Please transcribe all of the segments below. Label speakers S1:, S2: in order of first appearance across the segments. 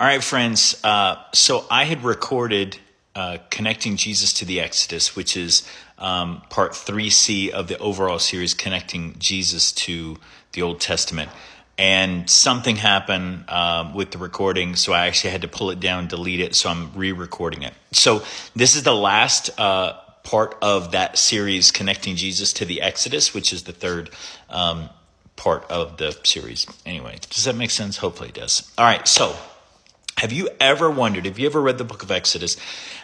S1: All right, friends. So I had recorded Connecting Jesus to the Exodus, which is part 3c of the overall series, Connecting Jesus to the Old Testament. And something happened with the recording, so I actually had to pull it down, delete it, so I'm re-recording it. So this is the last part of that series, Connecting Jesus to the Exodus, which is the third part of the series. Anyway, does that make sense? Hopefully it does. All right, so have you ever read the book of Exodus,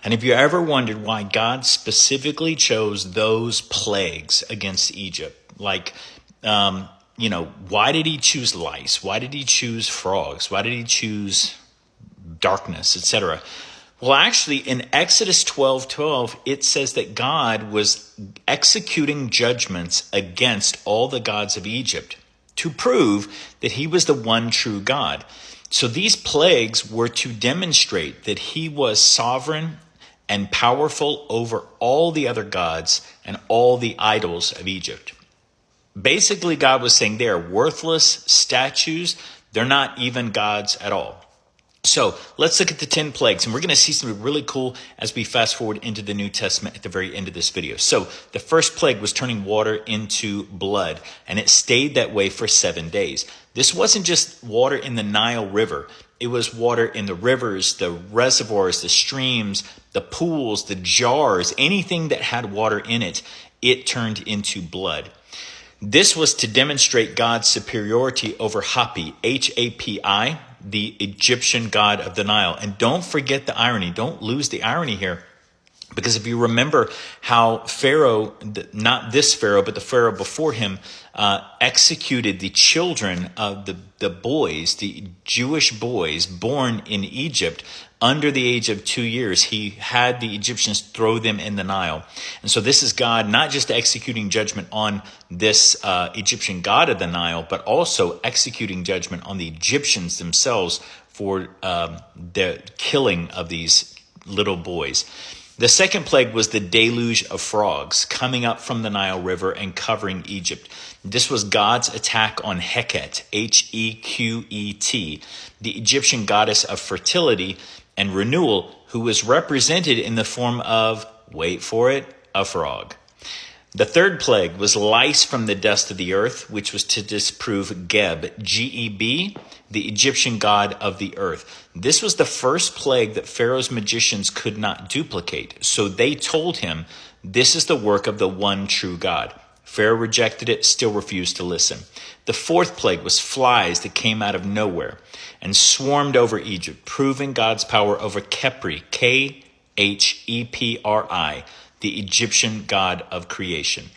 S1: and have you ever wondered why God specifically chose those plagues against Egypt? Like, why did he choose lice? Why did he choose frogs? Why did he choose darkness, etc.? Well, actually, in Exodus 12:12, it says that God was executing judgments against all the gods of Egypt to prove that he was the one true God. So these plagues were to demonstrate that he was sovereign and powerful over all the other gods and all the idols of Egypt. Basically, God was saying they are worthless statues. They're not even gods at all. So let's look at the 10 plagues, and we're going to see something really cool as we fast forward into the New Testament at the very end of this video. So the first plague was turning water into blood, and it stayed that way for 7 days. This wasn't just water in the Nile River. It was water in the rivers, the reservoirs, the streams, the pools, the jars, anything that had water in it, it turned into blood. This was to demonstrate God's superiority over Hapi, H-A-P-I, the Egyptian god of the Nile. And don't forget the irony. Don't lose the irony here. Because if you remember how Pharaoh, not this Pharaoh, but the Pharaoh before him, executed the children of the boys, the Jewish boys born in Egypt under the age of 2 years, he had the Egyptians throw them in the Nile. And so this is God not just executing judgment on this Egyptian god of the Nile, but also executing judgment on the Egyptians themselves for the killing of these little boys. The second plague was the deluge of frogs coming up from the Nile River and covering Egypt. This was God's attack on Heket, H-E-Q-E-T, the Egyptian goddess of fertility and renewal, who was represented in the form of, wait for it, a frog. The third plague was lice from the dust of the earth, which was to disprove Geb, G-E-B, the Egyptian god of the earth. This was the first plague that Pharaoh's magicians could not duplicate. So they told him, this is the work of the one true God. Pharaoh rejected it, still refused to listen. The fourth plague was flies that came out of nowhere and swarmed over Egypt, proving God's power over Khepri, K-H-E-P-R-I, the Egyptian god of creation.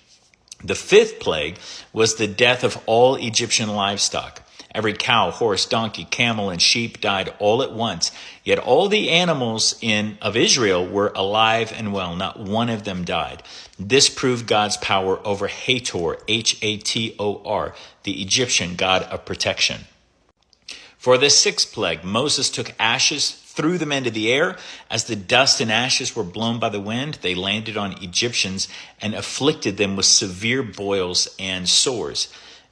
S1: The fifth plague was the death of all Egyptian livestock. Every cow, horse, donkey, camel, and sheep died all at once. Yet all the animals of Israel were alive and well. Not one of them died. This proved God's power over Hator, H-A-T-O-R, the Egyptian god of protection. For the sixth plague, Moses took ashes, threw them into the air. As the dust and ashes were blown by the wind, they landed on Egyptians and afflicted them with severe boils and sores.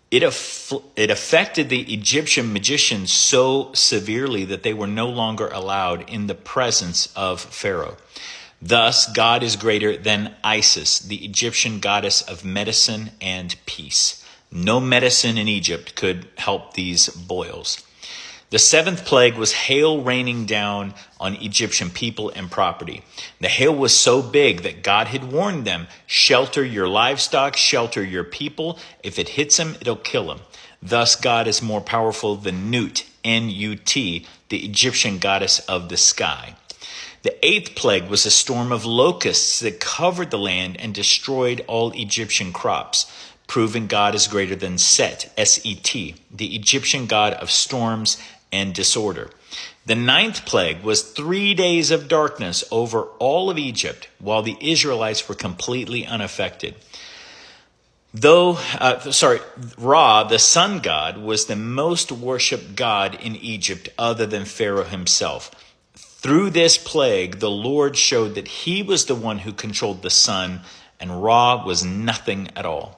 S1: It affected the Egyptian magicians so severely that they were no longer allowed in the presence of Pharaoh. Thus, God is greater than Isis, the Egyptian goddess of medicine and peace. No medicine in Egypt could help these boils. The seventh plague was hail raining down on Egyptian people and property. The hail was so big that God had warned them, shelter your livestock, shelter your people. If it hits them, it'll kill them. Thus, God is more powerful than Nut, N-U-T, the Egyptian goddess of the sky. The eighth plague was a storm of locusts that covered the land and destroyed all Egyptian crops, proving God is greater than Set, S-E-T, the Egyptian god of storms and disorder. The ninth plague was 3 days of darkness over all of Egypt, while the Israelites were completely unaffected. Ra, the sun god, was the most worshipped god in Egypt other than Pharaoh himself. Through this plague, the Lord showed that he was the one who controlled the sun, and Ra was nothing at all.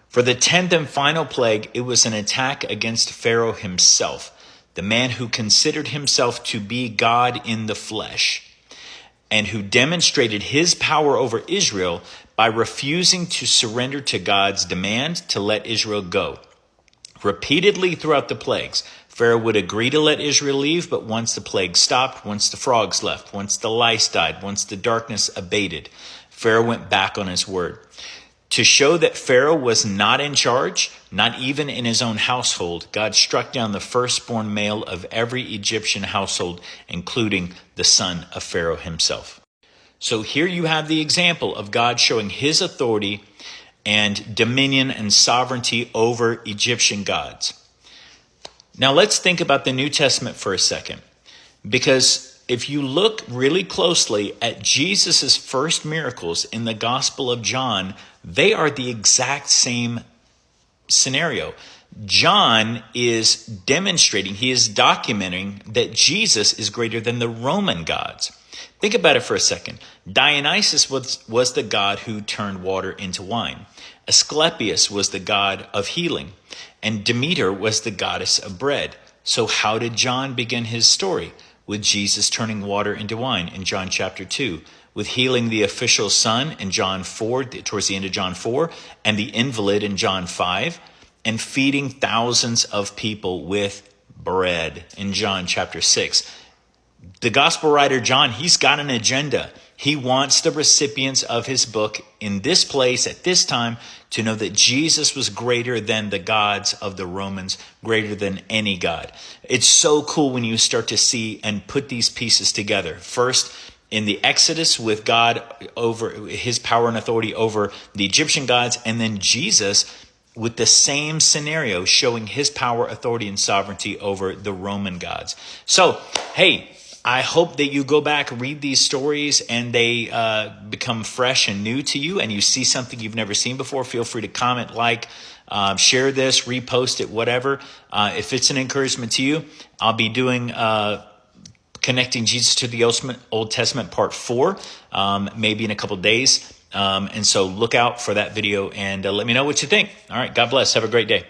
S1: For the 10th and final plague, it was an attack against Pharaoh himself. the man who considered himself to be God in the flesh, and who demonstrated his power over Israel by refusing to surrender to God's demand to let Israel go. Repeatedly throughout the plagues, Pharaoh would agree to let Israel leave, but once the plague stopped, once the frogs left, once the lice died, once the darkness abated, Pharaoh went back on his word. To show that Pharaoh was not in charge, not even in his own household, God struck down the firstborn male of every Egyptian household, including the son of Pharaoh himself. So here you have the example of God showing his authority and dominion and sovereignty over Egyptian gods. Now let's think about the New Testament for a second, because if you look really closely at Jesus' first miracles in the Gospel of John, they are the exact same scenario. John is demonstrating, he is documenting that Jesus is greater than the Roman gods. Think about it for a second. Dionysus was the god who turned water into wine. Asclepius was the god of healing. And Demeter was the goddess of bread. So how did John begin his story? With Jesus turning water into wine in John chapter 2, with healing the official's son in John 4, towards the end of John 4, and the invalid in John 5, and feeding thousands of people with bread in John chapter 6. The gospel writer John, he's got an agenda. He wants the recipients of his book in this place at this time to know that Jesus was greater than the gods of the Romans, greater than any god. It's so cool when you start to see and put these pieces together. First, in the Exodus with God over his power and authority over the Egyptian gods, and then Jesus with the same scenario showing his power, authority, and sovereignty over the Roman gods. So, hey, I hope that you go back, read these stories, and they become fresh and new to you, and you see something you've never seen before. Feel free to comment, like, share this, repost it, whatever. If it's an encouragement to you, I'll be doing Connecting Jesus to the Old Testament Part 4, maybe in a couple days. And so look out for that video and let me know what you think. All right, God bless. Have a great day.